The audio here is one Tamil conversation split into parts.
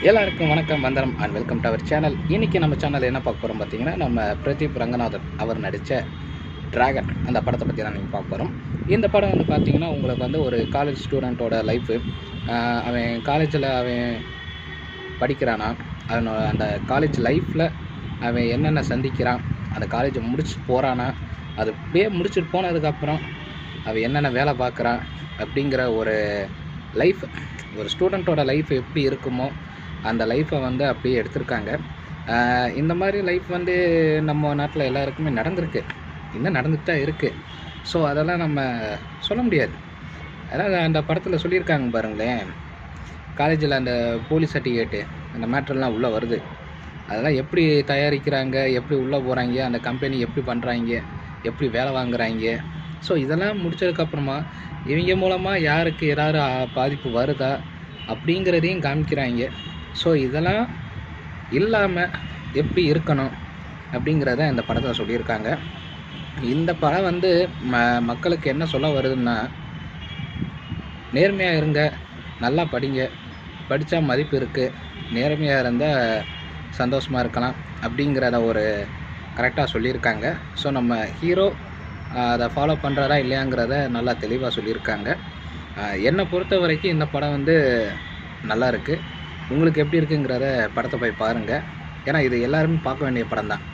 எல்லாருக்கும் வணக்கம், வந்தனம் and welcome to our channel. இன்றைக்கி நம்ம சேனல் என்ன பார்க்க போகிறோம் பார்த்தீங்கன்னா, நம்ம பிரதீப் ரங்கநாதன் அவர் நடித்த டிராகன் அந்த படத்தை பற்றி தான் நீங்கள் பார்க்க போகிறோம். இந்த படம் வந்து பார்த்திங்கன்னா, உங்களுக்கு வந்து ஒரு காலேஜ் ஸ்டூடெண்ட்டோட லைஃபு. அவன் காலேஜில் படிக்கிறானா, அவனோட அந்த காலேஜ் லைஃப்பில் அவன் என்னென்ன சந்திக்கிறான், அந்த காலேஜை முடிச்சுட்டு போகிறானா, அது அப்படியே முடிச்சுட்டு போனதுக்கப்புறம் அவன் என்னென்ன வேலை பார்க்குறான் அப்படிங்கிற ஒரு லைஃப், ஒரு ஸ்டூடெண்ட்டோட லைஃப் எப்படி இருக்குமோ அந்த லைஃப்பை வந்து அப்படியே எடுத்திருக்காங்க. இந்த மாதிரி லைஃப் வந்து நம்ம நாட்டில் எல்லாருக்குமே நடந்திருக்கு, இன்னும் நடந்துட்டு தான் இருக்குது. ஸோ அதெல்லாம் நம்ம சொல்ல முடியாது. அதாவது அந்த படத்தில் சொல்லியிருக்காங்க பாருங்களேன், காலேஜில் அந்த போலீஸ் சர்டிஃபிகேட்டு அந்த மேட்ரெல்லாம் உள்ளே வருது, அதெல்லாம் எப்படி தயாரிக்கிறாங்க, எப்படி உள்ளே போகிறாங்க, அந்த கம்பெனி எப்படி பண்ணுறாங்க, எப்படி வேலை வாங்குகிறாங்க. ஸோ இதெல்லாம் முடித்ததுக்கப்புறமா இவங்க மூலமாக யாருக்கு ஏதாவது பாதிப்பு வருதா அப்படிங்கிறதையும் காமிக்கிறாங்க. ஸோ இதெல்லாம் இல்லாமல் எப்படி இருக்கணும் அப்படிங்கிறத இந்த படத்தில் சொல்லியிருக்காங்க. இந்த படம் வந்து மக்களுக்கு என்ன சொல்ல வருதுன்னா, நேர்மையாக இருங்க, நல்லா படிங்க, படித்தா மதிப்பு இருக்குது, நேர்மையாக இருந்தால் சந்தோஷமாக இருக்கலாம் அப்படிங்கிறத ஒரு கரெக்டாக சொல்லியிருக்காங்க. ஸோ நம்ம ஹீரோ அதை ஃபாலோ பண்ணுறாரா இல்லையாங்கிறத நல்லா தெளிவாக சொல்லியிருக்காங்க. என்னை பொறுத்த வரைக்கும் இந்த படம் வந்து நல்லா இருக்குது. உங்களுக்கு எப்படி இருக்குங்கிறத படத்தை போய் பாருங்கள். ஏன்னா இது எல்லாருமே பார்க்க வேண்டிய படம் தான்.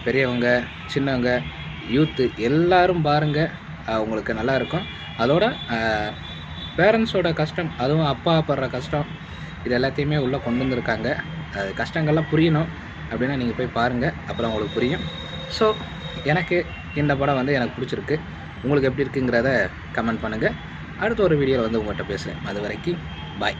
பெரியவங்க, சின்னவங்க, யூத்து எல்லோரும் பாருங்கள், உங்களுக்கு நல்லா இருக்கும். அதோட பேரண்ட்ஸோட கஷ்டம், அதுவும் அப்பா படுற கஷ்டம், இது எல்லாத்தையுமே உள்ளே கொண்டு வந்திருக்காங்க. அது கஷ்டங்கள்லாம் புரியணும் அப்படின்னா நீங்கள் போய் பாருங்கள், அப்புறம் உங்களுக்கு புரியும். ஸோ எனக்கு இந்த படம் வந்து எனக்கு பிடிச்சிருக்கு. உங்களுக்கு எப்படி இருக்குங்கிறத கமெண்ட் பண்ணுங்கள். அடுத்த ஒரு வீடியோவில் வந்து உங்கள்கிட்ட பேசுகிறேன். அது வரைக்கும் பாய்.